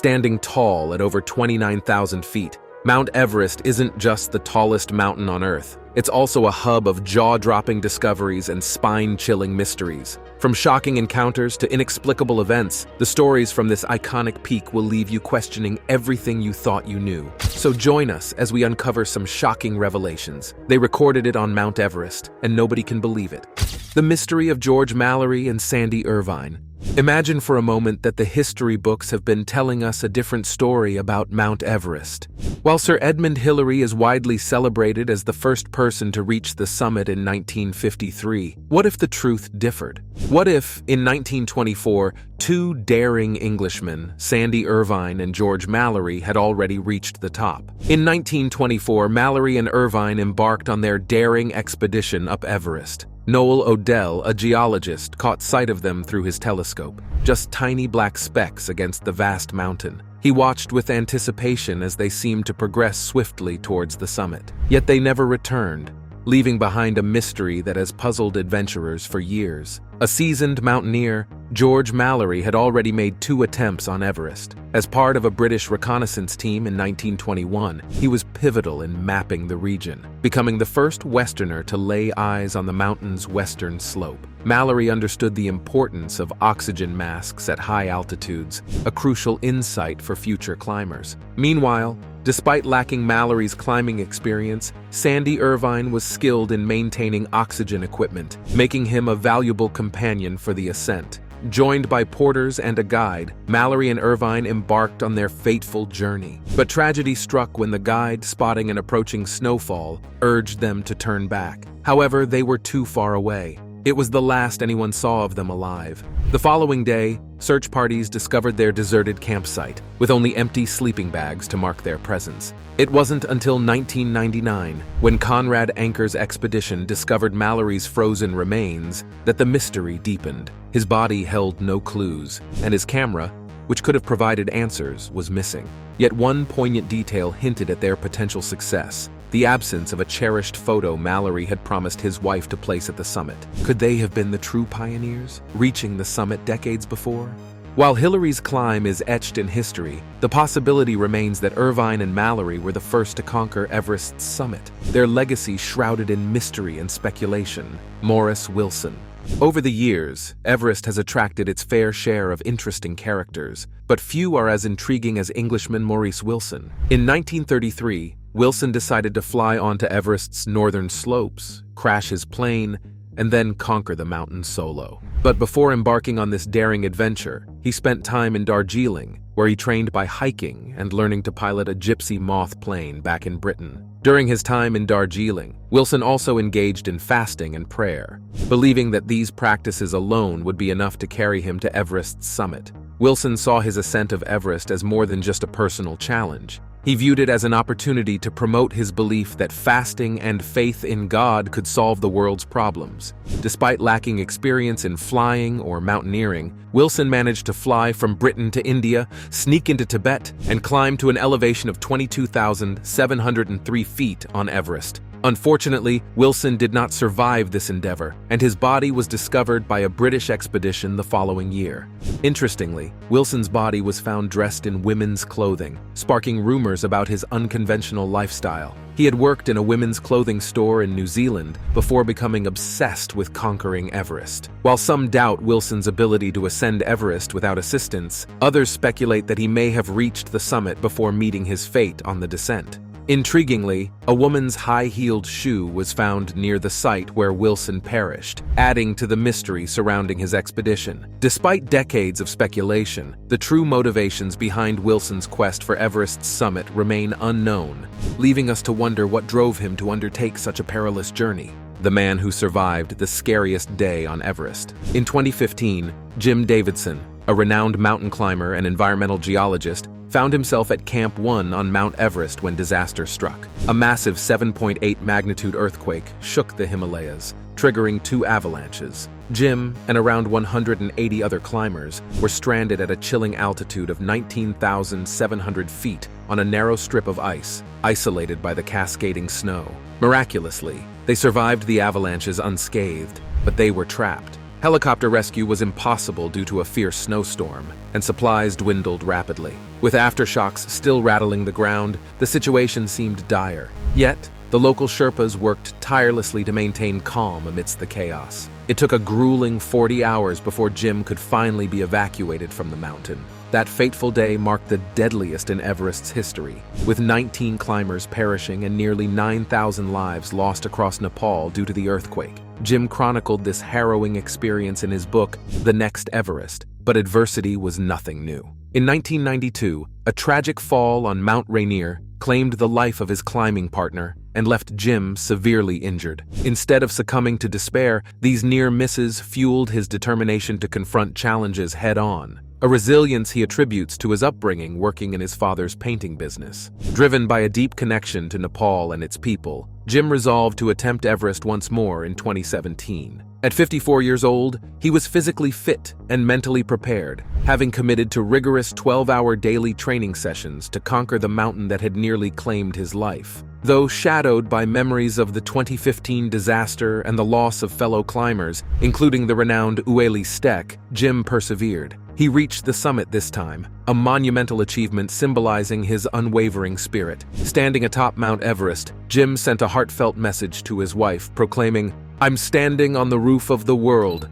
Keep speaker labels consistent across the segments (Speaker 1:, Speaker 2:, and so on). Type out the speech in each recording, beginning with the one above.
Speaker 1: Standing tall at over 29,000 feet, Mount Everest isn't just the tallest mountain on Earth. It's also a hub of jaw-dropping discoveries and spine-chilling mysteries. From shocking encounters to inexplicable events, the stories from this iconic peak will leave you questioning everything you thought you knew. So join us as we uncover some shocking revelations. They recorded it on Mount Everest, and nobody can believe it. The mystery of George Mallerie and Sandy Irvine. Imagine for a moment that the history books have been telling us a different story about Mount Everest. While Sir Edmund Hillary is widely celebrated as the first person to reach the summit in 1953, what if the truth differed? What if, in 1924, two daring Englishmen, Sandy Irvine and George Mallerie, had already reached the top? In 1924, Mallerie and Irvine embarked on their daring expedition up Everest. Noel Odell, a geologist, caught sight of them through his telescope, just tiny black specks against the vast mountain. He watched with anticipation as they seemed to progress swiftly towards the summit. Yet they never returned, leaving behind a mystery that has puzzled adventurers for years. A seasoned mountaineer, George Mallerie had already made 2 attempts on Everest. As part of a British reconnaissance team in 1921, he was pivotal in mapping the region, becoming the first Westerner to lay eyes on the mountain's western slope. Mallerie understood the importance of oxygen masks at high altitudes, a crucial insight for future climbers. Meanwhile, despite lacking Mallerie's climbing experience, Sandy Irvine was skilled in maintaining oxygen equipment, making him a valuable companion for the ascent. Joined by porters and a guide, Mallerie and Irvine embarked on their fateful journey. But tragedy struck when the guide, spotting an approaching snowfall, urged them to turn back. However, they were too far away. It was the last anyone saw of them alive. The following day, search parties discovered their deserted campsite, with only empty sleeping bags to mark their presence. It wasn't until 1999, when Conrad Anker's expedition discovered Mallerie's frozen remains, that the mystery deepened. His body held no clues, and his camera, which could have provided answers, was missing. Yet one poignant detail hinted at their potential success: the absence of a cherished photo Mallerie had promised his wife to place at the summit. Could they have been the true pioneers, reaching the summit decades before? While Hillary's climb is etched in history, the possibility remains that Irvine and Mallerie were the first to conquer Everest's summit, their legacy shrouded in mystery and speculation. Maurice Wilson. Over the years, Everest has attracted its fair share of interesting characters, but few are as intriguing as Englishman Maurice Wilson. In 1933, Wilson decided to fly onto Everest's northern slopes, crash his plane, and then conquer the mountain solo. But before embarking on this daring adventure, he spent time in Darjeeling, where he trained by hiking and learning to pilot a Gypsy Moth plane back in Britain. During his time in Darjeeling, Wilson also engaged in fasting and prayer, believing that these practices alone would be enough to carry him to Everest's summit. Wilson saw his ascent of Everest as more than just a personal challenge. He viewed it as an opportunity to promote his belief that fasting and faith in God could solve the world's problems. Despite lacking experience in flying or mountaineering, Wilson managed to fly from Britain to India, sneak into Tibet, and climb to an elevation of 22,703 feet on Everest. Unfortunately, Wilson did not survive this endeavor, and his body was discovered by a British expedition the following year. Interestingly, Wilson's body was found dressed in women's clothing, sparking rumors about his unconventional lifestyle. He had worked in a women's clothing store in New Zealand before becoming obsessed with conquering Everest. While some doubt Wilson's ability to ascend Everest without assistance, others speculate that he may have reached the summit before meeting his fate on the descent. Intriguingly, a woman's high-heeled shoe was found near the site where Wilson perished, adding to the mystery surrounding his expedition. Despite decades of speculation, the true motivations behind Wilson's quest for Everest's summit remain unknown, leaving us to wonder what drove him to undertake such a perilous journey. The man who survived the scariest day on Everest. In 2015, Jim Davidson, a renowned mountain climber and environmental geologist, found himself at Camp 1 on Mount Everest when disaster struck. A massive 7.8 magnitude earthquake shook the Himalayas, triggering 2 avalanches. Jim and around 180 other climbers were stranded at a chilling altitude of 19,700 feet on a narrow strip of ice, isolated by the cascading snow. Miraculously, they survived the avalanches unscathed, but they were trapped. Helicopter rescue was impossible due to a fierce snowstorm, and supplies dwindled rapidly. With aftershocks still rattling the ground, the situation seemed dire. Yet, the local Sherpas worked tirelessly to maintain calm amidst the chaos. It took a grueling 40 hours before Jim could finally be evacuated from the mountain. That fateful day marked the deadliest in Everest's history, with 19 climbers perishing and nearly 9,000 lives lost across Nepal due to the earthquake. Jim chronicled this harrowing experience in his book, The Next Everest, but adversity was nothing new. In 1992, a tragic fall on Mount Rainier claimed the life of his climbing partner and left Jim severely injured. Instead of succumbing to despair, these near misses fueled his determination to confront challenges head-on, a resilience he attributes to his upbringing working in his father's painting business. Driven by a deep connection to Nepal and its people, Jim resolved to attempt Everest once more in 2017. At 54 years old, he was physically fit and mentally prepared, having committed to rigorous 12-hour daily training sessions to conquer the mountain that had nearly claimed his life. Though shadowed by memories of the 2015 disaster and the loss of fellow climbers, including the renowned Ueli Stek, Jim persevered. He reached the summit this time, a monumental achievement symbolizing his unwavering spirit. Standing atop Mount Everest, Jim sent a heartfelt message to his wife, proclaiming, "I'm standing on the roof of the world."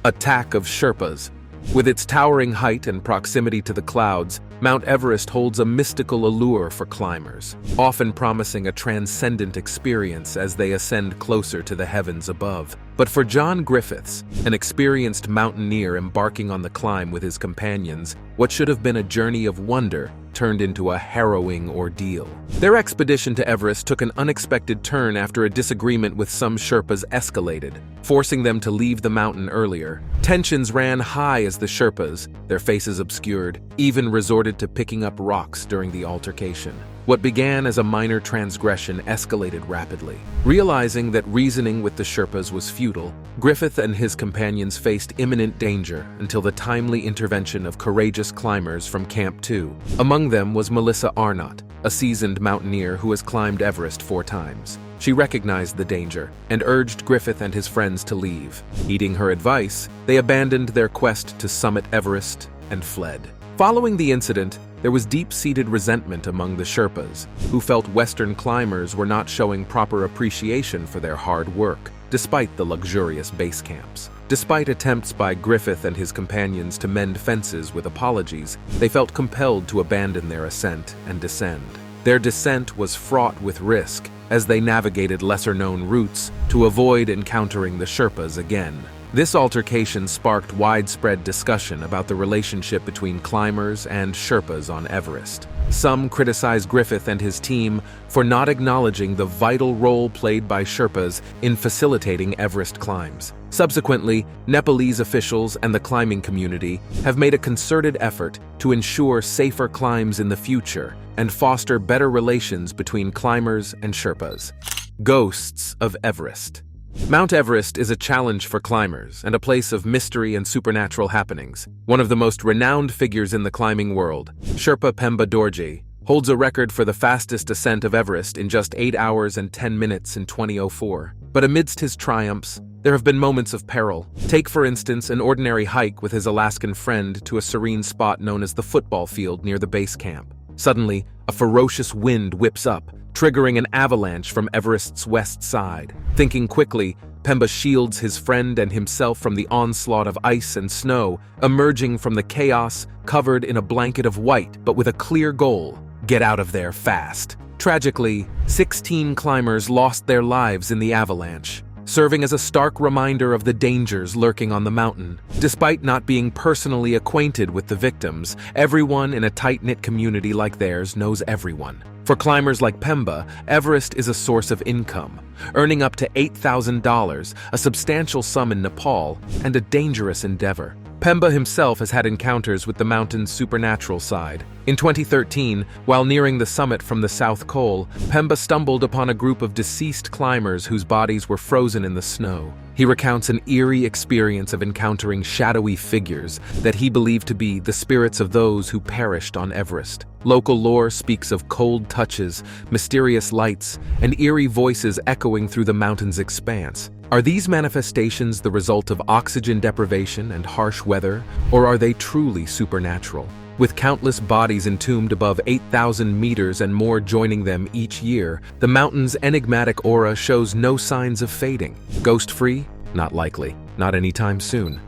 Speaker 1: Attack of Sherpas. With its towering height and proximity to the clouds, Mount Everest holds a mystical allure for climbers, often promising a transcendent experience as they ascend closer to the heavens above. But for John Griffiths, an experienced mountaineer embarking on the climb with his companions, what should have been a journey of wonder turned into a harrowing ordeal. Their expedition to Everest took an unexpected turn after a disagreement with some Sherpas escalated, forcing them to leave the mountain earlier. Tensions ran high as the Sherpas, their faces obscured, even resorted to picking up rocks during the altercation. What began as a minor transgression escalated rapidly. Realizing that reasoning with the Sherpas was futile, Griffith and his companions faced imminent danger until the timely intervention of courageous climbers from Camp 2. Among them was Melissa Arnott, a seasoned mountaineer who has climbed Everest 4 times. She recognized the danger and urged Griffith and his friends to leave. Heeding her advice, they abandoned their quest to summit Everest and fled. Following the incident, there was deep-seated resentment among the Sherpas, who felt Western climbers were not showing proper appreciation for their hard work, despite the luxurious base camps. Despite attempts by Griffith and his companions to mend fences with apologies, they felt compelled to abandon their ascent and descend. Their descent was fraught with risk, as they navigated lesser-known routes to avoid encountering the Sherpas again. This altercation sparked widespread discussion about the relationship between climbers and Sherpas on Everest. Some criticized Griffith and his team for not acknowledging the vital role played by Sherpas in facilitating Everest climbs. Subsequently, Nepalese officials and the climbing community have made a concerted effort to ensure safer climbs in the future and foster better relations between climbers and Sherpas. Ghosts of Everest. Mount Everest is a challenge for climbers and a place of mystery and supernatural happenings. One of the most renowned figures in the climbing world, Sherpa Pemba Dorje, holds a record for the fastest ascent of Everest in just 8 hours and 10 minutes in 2004. But amidst his triumphs, there have been moments of peril. Take, for instance, an ordinary hike with his Alaskan friend to a serene spot known as the football field near the base camp. Suddenly, a ferocious wind whips up, triggering an avalanche from Everest's west side. Thinking quickly, Pemba shields his friend and himself from the onslaught of ice and snow, emerging from the chaos covered in a blanket of white but with a clear goal: get out of there fast. Tragically, 16 climbers lost their lives in the avalanche, serving as a stark reminder of the dangers lurking on the mountain. Despite not being personally acquainted with the victims, everyone in a tight-knit community like theirs knows everyone. For climbers like Pemba, Everest is a source of income, earning up to $8,000, a substantial sum in Nepal, and a dangerous endeavor. Pemba himself has had encounters with the mountain's supernatural side. In 2013, while nearing the summit from the South Col, Pemba stumbled upon a group of deceased climbers whose bodies were frozen in the snow. He recounts an eerie experience of encountering shadowy figures that he believed to be the spirits of those who perished on Everest. Local lore speaks of cold touches, mysterious lights, and eerie voices echoing through the mountain's expanse. Are these manifestations the result of oxygen deprivation and harsh weather, or are they truly supernatural? With countless bodies entombed above 8,000 meters and more joining them each year, the mountain's enigmatic aura shows no signs of fading. Ghost-free? Not likely. Not anytime soon.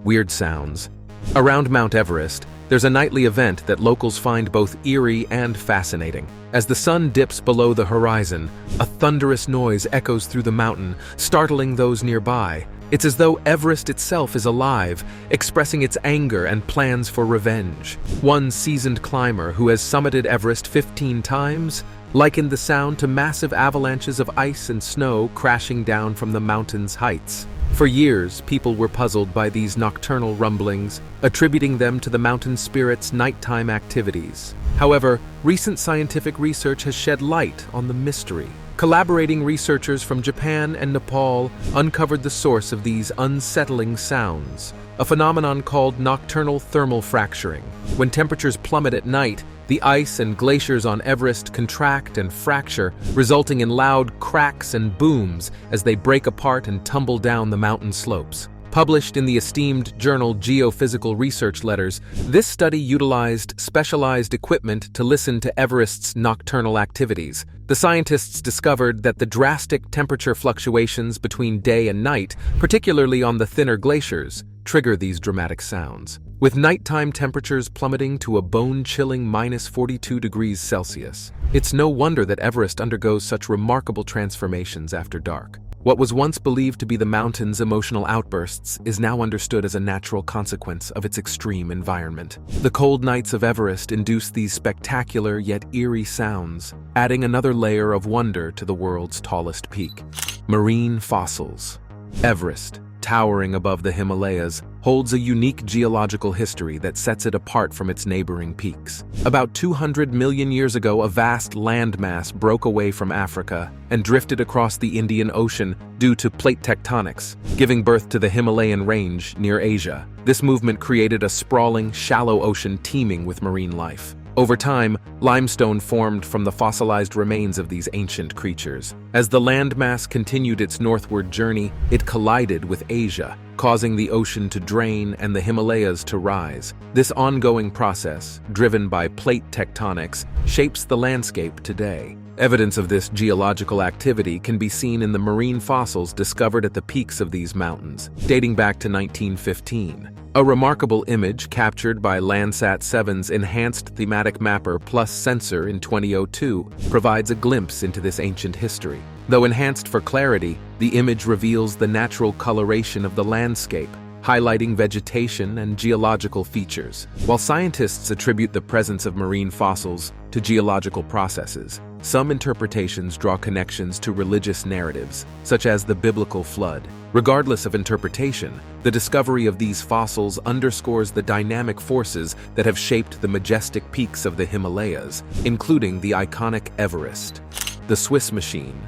Speaker 1: Weird sounds. Around Mount Everest, there's a nightly event that locals find both eerie and fascinating. As the sun dips below the horizon, a thunderous noise echoes through the mountain, startling those nearby. It's as though Everest itself is alive, expressing its anger and plans for revenge. One seasoned climber who has summited Everest 15 times likened the sound to massive avalanches of ice and snow crashing down from the mountain's heights. For years, people were puzzled by these nocturnal rumblings, attributing them to the mountain spirit's nighttime activities. However, recent scientific research has shed light on the mystery. Collaborating researchers from Japan and Nepal uncovered the source of these unsettling sounds, a phenomenon called nocturnal thermal fracturing. When temperatures plummet at night, the ice and glaciers on Everest contract and fracture, resulting in loud cracks and booms as they break apart and tumble down the mountain slopes. Published in the esteemed journal Geophysical Research Letters, this study utilized specialized equipment to listen to Everest's nocturnal activities. The scientists discovered that the drastic temperature fluctuations between day and night, particularly on the thinner glaciers, trigger these dramatic sounds, with nighttime temperatures plummeting to a bone-chilling -42 degrees Celsius. It's no wonder that Everest undergoes such remarkable transformations after dark. What was once believed to be the mountain's emotional outbursts is now understood as a natural consequence of its extreme environment. The cold nights of Everest induce these spectacular yet eerie sounds, adding another layer of wonder to the world's tallest peak. Marine fossils. Everest, towering above the Himalayas, holds a unique geological history that sets it apart from its neighboring peaks. About 200 million years ago, a vast landmass broke away from Africa and drifted across the Indian Ocean due to plate tectonics, giving birth to the Himalayan range near Asia. This movement created a sprawling, shallow ocean teeming with marine life. Over time, limestone formed from the fossilized remains of these ancient creatures. As the landmass continued its northward journey, it collided with Asia, causing the ocean to drain and the Himalayas to rise. This ongoing process, driven by plate tectonics, shapes the landscape today. Evidence of this geological activity can be seen in the marine fossils discovered at the peaks of these mountains, dating back to 1915. A remarkable image captured by Landsat 7's Enhanced Thematic Mapper Plus sensor in 2002 provides a glimpse into this ancient history. Though enhanced for clarity, the image reveals the natural coloration of the landscape, highlighting vegetation and geological features. While scientists attribute the presence of marine fossils to geological processes, some interpretations draw connections to religious narratives, such as the biblical flood. Regardless of interpretation, the discovery of these fossils underscores the dynamic forces that have shaped the majestic peaks of the Himalayas, including the iconic Everest. The Swiss Machine.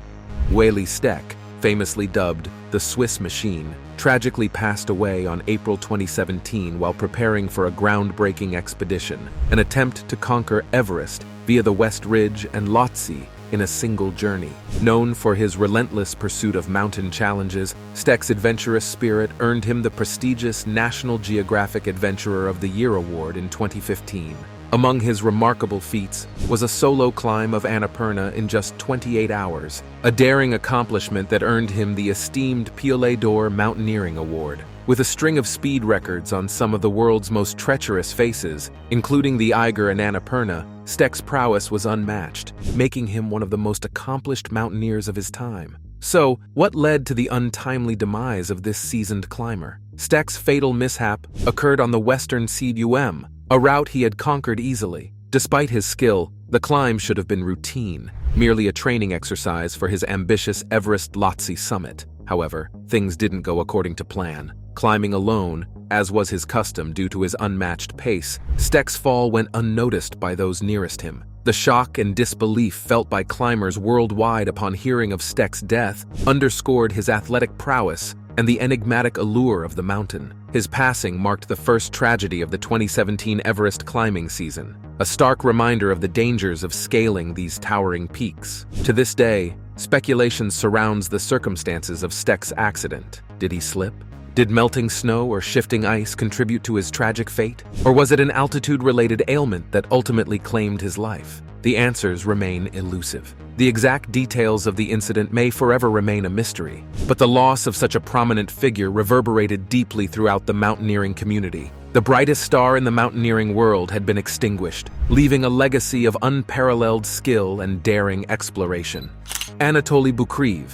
Speaker 1: Wally Steck, famously dubbed the Swiss Machine, tragically passed away on April 2017 while preparing for a groundbreaking expedition, an attempt to conquer Everest via the West Ridge and Lhotse in a single journey. Known for his relentless pursuit of mountain challenges, Steck's adventurous spirit earned him the prestigious National Geographic Adventurer of the Year award in 2015. Among his remarkable feats was a solo climb of Annapurna in just 28 hours, a daring accomplishment that earned him the esteemed Piolet d'Or Mountaineering Award. With a string of speed records on some of the world's most treacherous faces, including the Eiger and Annapurna, Steck's prowess was unmatched, making him one of the most accomplished mountaineers of his time. So, what led to the untimely demise of this seasoned climber? Steck's fatal mishap occurred on the Western CUM, a route he had conquered easily. Despite his skill, the climb should have been routine, merely a training exercise for his ambitious Everest Lhotse summit. However, things didn't go according to plan. Climbing alone, as was his custom due to his unmatched pace, Steck's fall went unnoticed by those nearest him. The shock and disbelief felt by climbers worldwide upon hearing of Steck's death underscored his athletic prowess and the enigmatic allure of the mountain. His passing marked the first tragedy of the 2017 Everest climbing season, a stark reminder of the dangers of scaling these towering peaks. To this day, speculation surrounds the circumstances of Stek's accident. Did he slip? Did melting snow or shifting ice contribute to his tragic fate? Or was it an altitude-related ailment that ultimately claimed his life? The answers remain elusive. The exact details of the incident may forever remain a mystery, but the loss of such a prominent figure reverberated deeply throughout the mountaineering community. The brightest star in the mountaineering world had been extinguished, leaving a legacy of unparalleled skill and daring exploration. Anatoli Bukri.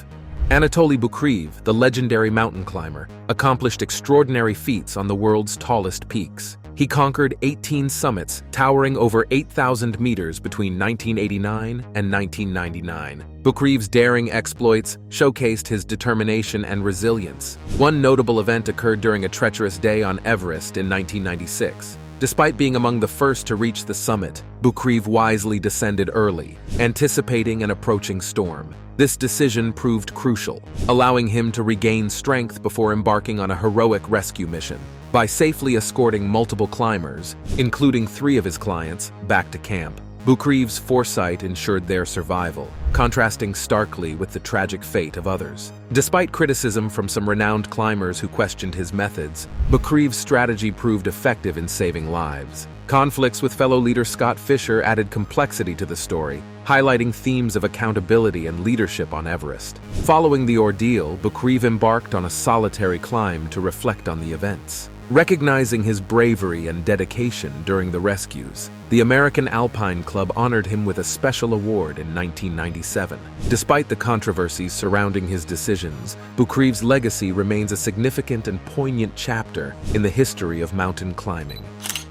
Speaker 1: Anatoli Bukri, the legendary mountain climber, accomplished extraordinary feats on the world's tallest peaks. He conquered 18 summits, towering over 8,000 meters between 1989 and 1999. Bukri's daring exploits showcased his determination and resilience. One notable event occurred during a treacherous day on Everest in 1996. Despite being among the first to reach the summit, Bukri wisely descended early, anticipating an approaching storm. This decision proved crucial, allowing him to regain strength before embarking on a heroic rescue mission. By safely escorting multiple climbers, including 3 of his clients, back to camp, Bukri's foresight ensured their survival, contrasting starkly with the tragic fate of others. Despite criticism from some renowned climbers who questioned his methods, Bukri's strategy proved effective in saving lives. Conflicts with fellow leader Scott Fisher added complexity to the story, highlighting themes of accountability and leadership on Everest. Following the ordeal, Bukri embarked on a solitary climb to reflect on the events. Recognizing his bravery and dedication during the rescues, the American Alpine Club honored him with a special award in 1997. Despite the controversies surrounding his decisions, Bukri's legacy remains a significant and poignant chapter in the history of mountain climbing.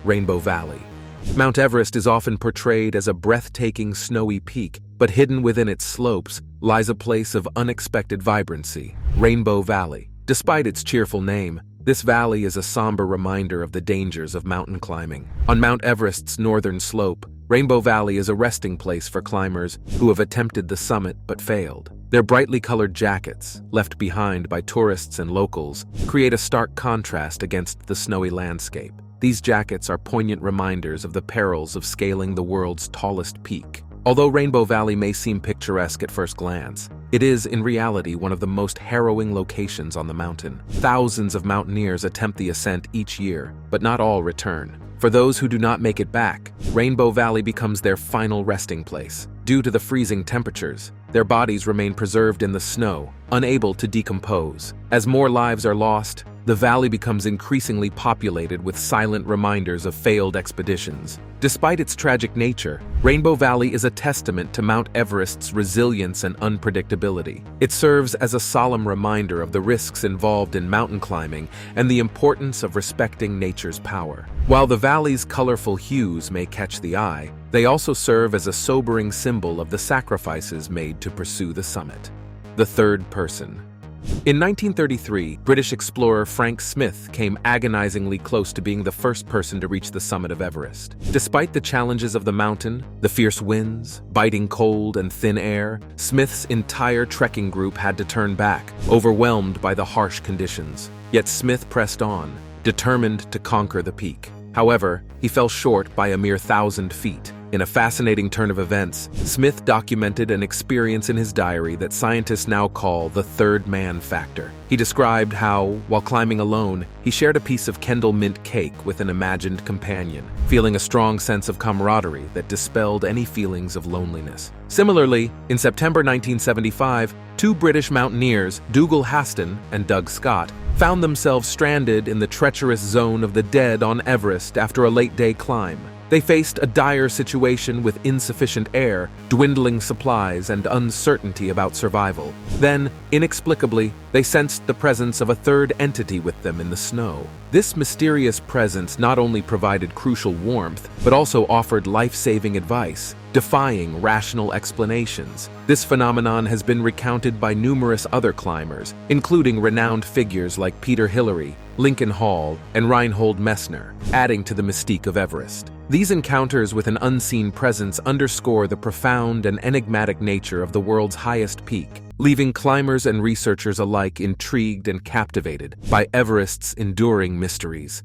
Speaker 1: Rainbow Valley. Mount Everest is often portrayed as a breathtaking snowy peak, but hidden within its slopes lies a place of unexpected vibrancy, Rainbow Valley. Despite its cheerful name, this valley is a somber reminder of the dangers of mountain climbing. On Mount Everest's northern slope, Rainbow Valley is a resting place for climbers who have attempted the summit but failed. Their brightly colored jackets, left behind by tourists and locals, create a stark contrast against the snowy landscape. These jackets are poignant reminders of the perils of scaling the world's tallest peak. Although Rainbow Valley may seem picturesque at first glance, it is, in reality, one of the most harrowing locations on the mountain. Thousands of mountaineers attempt the ascent each year, but not all return. For those who do not make it back, Rainbow Valley becomes their final resting place. Due to the freezing temperatures, their bodies remain preserved in the snow, unable to decompose. As more lives are lost, the valley becomes increasingly populated with silent reminders of failed expeditions. Despite its tragic nature, Rainbow Valley is a testament to Mount Everest's resilience and unpredictability. It serves as a solemn reminder of the risks involved in mountain climbing and the importance of respecting nature's power. While the valley's colorful hues may catch the eye, they also serve as a sobering symbol of the sacrifices made to pursue the summit. The third person. In 1933, British explorer Frank Smith came agonizingly close to being the first person to reach the summit of Everest. Despite the challenges of the mountain, the fierce winds, biting cold, and thin air, Smith's entire trekking group had to turn back, overwhelmed by the harsh conditions. Yet Smith pressed on, determined to conquer the peak. However, he fell short by a mere 1,000 feet. In a fascinating turn of events, Smith documented an experience in his diary that scientists now call the third man factor. He described how, while climbing alone, he shared a piece of Kendall mint cake with an imagined companion, feeling a strong sense of camaraderie that dispelled any feelings of loneliness. Similarly, in September 1975, 2 British mountaineers, Dougal Haston and Doug Scott, found themselves stranded in the treacherous zone of the dead on Everest after a late-day climb. They faced a dire situation with insufficient air, dwindling supplies, and uncertainty about survival. Then, inexplicably, they sensed the presence of a third entity with them in the snow. This mysterious presence not only provided crucial warmth, but also offered life-saving advice, defying rational explanations. This phenomenon has been recounted by numerous other climbers, including renowned figures like Peter Hillary, Lincoln Hall, and Reinhold Messner, adding to the mystique of Everest. These encounters with an unseen presence underscore the profound and enigmatic nature of the world's highest peak. leaving climbers and researchers alike intrigued and captivated by Everest's enduring mysteries.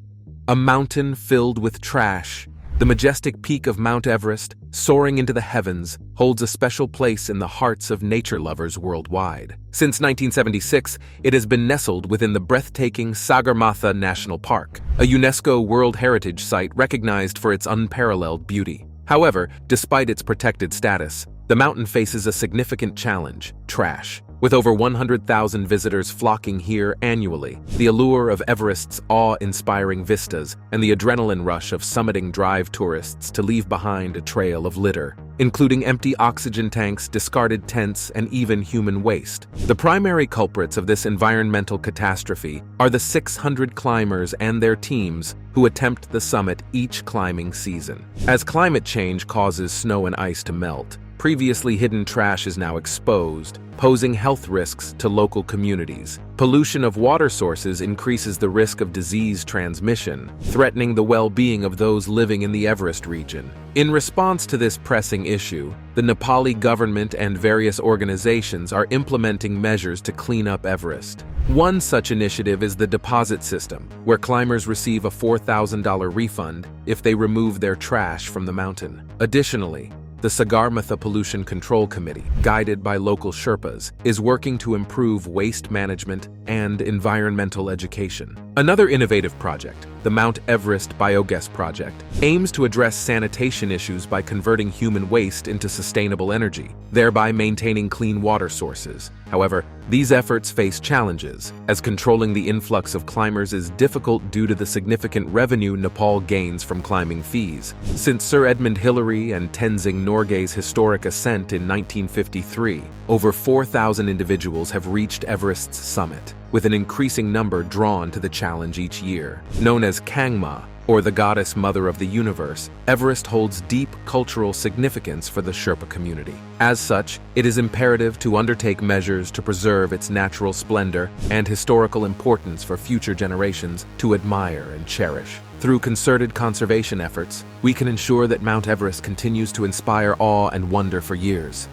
Speaker 1: A mountain filled with trash, the majestic peak of Mount Everest, soaring into the heavens, holds a special place in the hearts of nature lovers worldwide. Since 1976, it has been nestled within the breathtaking Sagarmatha National Park, a UNESCO World Heritage Site recognized for its unparalleled beauty. However, despite its protected status, the mountain faces a significant challenge: trash. With over 100,000 visitors flocking here annually, the allure of Everest's awe-inspiring vistas and the adrenaline rush of summiting drive tourists to leave behind a trail of litter, including empty oxygen tanks, discarded tents, and even human waste. The primary culprits of this environmental catastrophe are the 600 climbers and their teams who attempt the summit each climbing season. As climate change causes snow and ice to melt, previously hidden trash is now exposed, posing health risks to local communities. Pollution of water sources increases the risk of disease transmission, threatening the well-being of those living in the Everest region. In response to this pressing issue, the Nepali government and various organizations are implementing measures to clean up Everest. One such initiative is the deposit system, where climbers receive a $4,000 refund if they remove their trash from the mountain. Additionally, the Sagarmatha Pollution Control Committee, guided by local Sherpas, is working to improve waste management and environmental education. Another innovative project, the Mount Everest Biogas Project, aims to address sanitation issues by converting human waste into sustainable energy, thereby maintaining clean water sources. However, these efforts face challenges, as controlling the influx of climbers is difficult due to the significant revenue Nepal gains from climbing fees. Since Sir Edmund Hillary and Tenzing Norgay's historic ascent in 1953, over 4,000 individuals have reached Everest's summit, with an increasing number drawn to the challenge each year. Known as Kangma, or the goddess mother of the universe, Everest holds deep cultural significance for the Sherpa community. As such, it is imperative to undertake measures to preserve its natural splendor and historical importance for future generations to admire and cherish. Through concerted conservation efforts, we can ensure that Mount Everest continues to inspire awe and wonder for years.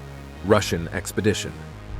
Speaker 1: Russian expedition.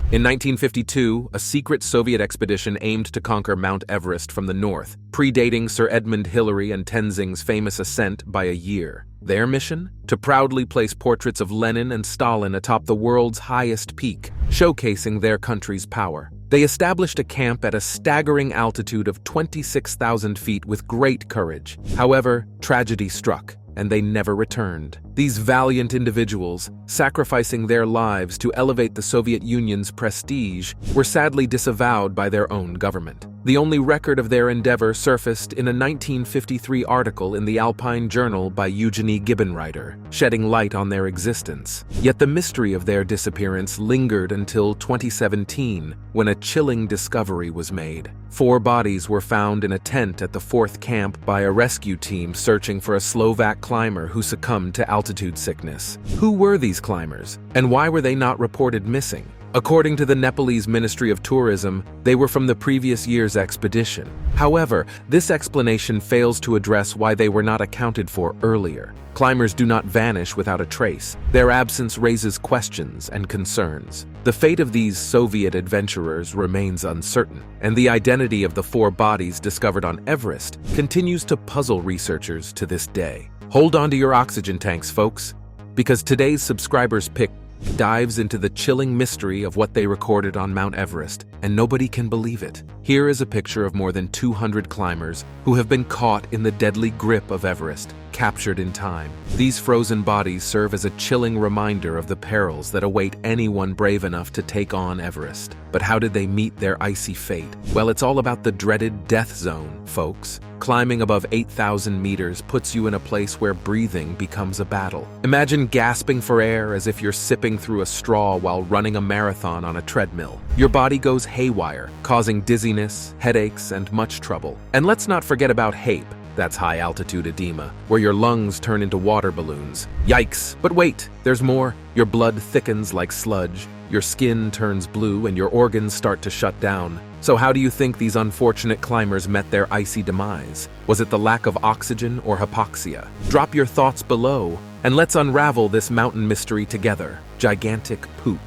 Speaker 1: In 1952, a secret Soviet expedition aimed to conquer Mount Everest from the north, predating Sir Edmund Hillary and Tenzing's famous ascent by a year. Their mission? To proudly place portraits of Lenin and Stalin atop the world's highest peak, showcasing their country's power. They established a camp at a staggering altitude of 26,000 feet with great courage. However, tragedy struck, and they never returned. These valiant individuals, sacrificing their lives to elevate the Soviet Union's prestige, were sadly disavowed by their own government. The only record of their endeavor surfaced in a 1953 article in the Alpine Journal by Eugenie Gibbonreiter, shedding light on their existence. Yet the mystery of their disappearance lingered until 2017, when a chilling discovery was made. 4 bodies were found in a tent at the 4th camp by a rescue team searching for a Slovak climber who succumbed to altitude sickness. Who were these climbers, and why were they not reported missing? According to the Nepalese Ministry of Tourism, they were from the previous year's expedition. However, this explanation fails to address why they were not accounted for earlier. Climbers do not vanish without a trace. Their absence raises questions and concerns. The fate of these Soviet adventurers remains uncertain, and the identity of the 4 bodies discovered on Everest continues to puzzle researchers to this day. Hold on to your oxygen tanks, folks, because today's subscribers pick dives into the chilling mystery of what they recorded on Mount Everest, and nobody can believe it. Here is a picture of more than 200 climbers who have been caught in the deadly grip of Everest, captured in time. These frozen bodies serve as a chilling reminder of the perils that await anyone brave enough to take on Everest. But how did they meet their icy fate? Well, it's all about the dreaded death zone, folks. Climbing above 8,000 meters puts you in a place where breathing becomes a battle. Imagine gasping for air as if you're sipping through a straw while running a marathon on a treadmill. Your body goes haywire, causing dizziness, headaches, and much trouble. And let's not forget about HAPE. That's high-altitude edema, where your lungs turn into water balloons. Yikes! But wait, there's more. Your blood thickens like sludge, your skin turns blue, and your organs start to shut down. So how do you think these unfortunate climbers met their icy demise? Was it the lack of oxygen or hypoxia? Drop your thoughts below, and let's unravel this mountain mystery together. Gigantic poop.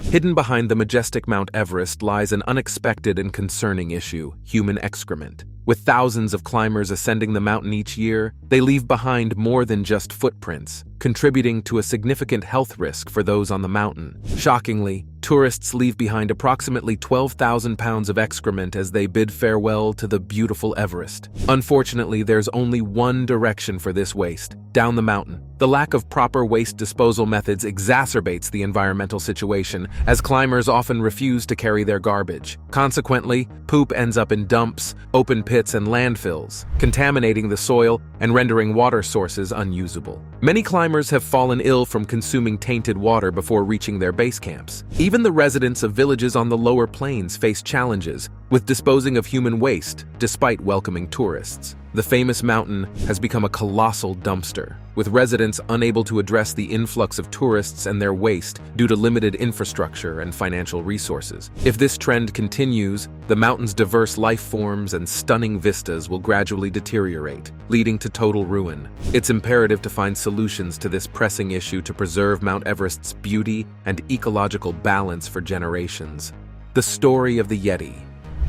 Speaker 1: Hidden behind the majestic Mount Everest lies an unexpected and concerning issue: human excrement. With thousands of climbers ascending the mountain each year, they leave behind more than just footprints, contributing to a significant health risk for those on the mountain. Shockingly, tourists leave behind approximately 12,000 pounds of excrement as they bid farewell to the beautiful Everest. Unfortunately, there's only one direction for this waste: down the mountain. The lack of proper waste disposal methods exacerbates the environmental situation, as climbers often refuse to carry their garbage. Consequently, poop ends up in dumps, open pits, and landfills, contaminating the soil and rendering water sources unusable. Many climbers have fallen ill from consuming tainted water before reaching their base camps. Even the residents of villages on the lower plains face challenges with disposing of human waste, despite welcoming tourists. The famous mountain has become a colossal dumpster, with residents unable to address the influx of tourists and their waste due to limited infrastructure and financial resources. If this trend continues, the mountain's diverse life forms and stunning vistas will gradually deteriorate, leading to total ruin. It's imperative to find solutions to this pressing issue to preserve Mount Everest's beauty and ecological balance for generations. The story of the Yeti.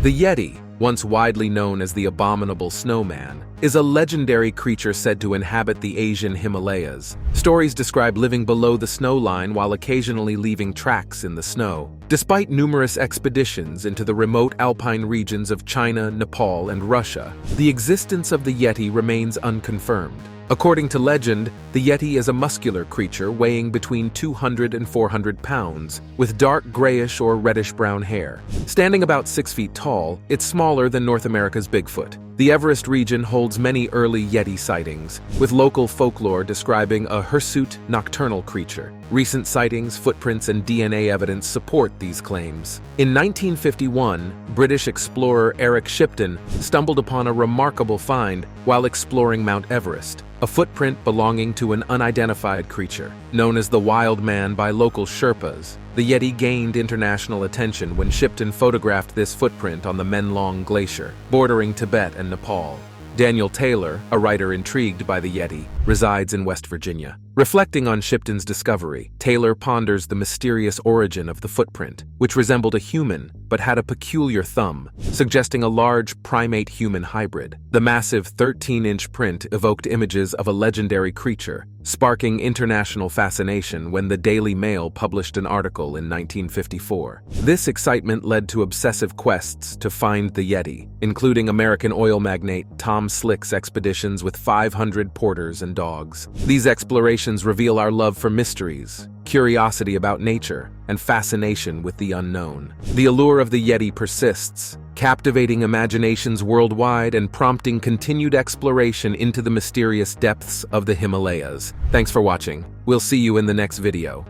Speaker 1: The Yeti, once widely known as the abominable snowman, is a legendary creature said to inhabit the Asian Himalayas. Stories describe living below the snow line while occasionally leaving tracks in the snow. Despite numerous expeditions into the remote alpine regions of China, Nepal, and Russia, the existence of the Yeti remains unconfirmed. According to legend, the Yeti is a muscular creature weighing between 200 and 400 pounds, with dark grayish or reddish-brown hair. Standing about 6 feet tall, it's smaller than North America's Bigfoot. The Everest region holds many early Yeti sightings, with local folklore describing a hirsute nocturnal creature. Recent sightings, footprints, and DNA evidence support these claims. In 1951, British explorer Eric Shipton stumbled upon a remarkable find while exploring Mount Everest: a footprint belonging to an unidentified creature. Known as the Wild Man by local Sherpas, the Yeti gained international attention when Shipton photographed this footprint on the Menlong Glacier, bordering Tibet and Nepal. Daniel Taylor, a writer intrigued by the Yeti, resides in West Virginia. Reflecting on Shipton's discovery, Taylor ponders the mysterious origin of the footprint, which resembled a human but had a peculiar thumb, suggesting a large primate-human hybrid. The massive 13-inch print evoked images of a legendary creature, sparking international fascination when the Daily Mail published an article in 1954. This excitement led to obsessive quests to find the Yeti, including American oil magnate Tom Slick's expeditions with 500 porters and dogs. These explorations reveal our love for mysteries, curiosity about nature, and fascination with the unknown. The allure of the Yeti persists, captivating imaginations worldwide and prompting continued exploration into the mysterious depths of the Himalayas. Thanks for watching. We'll see you in the next video.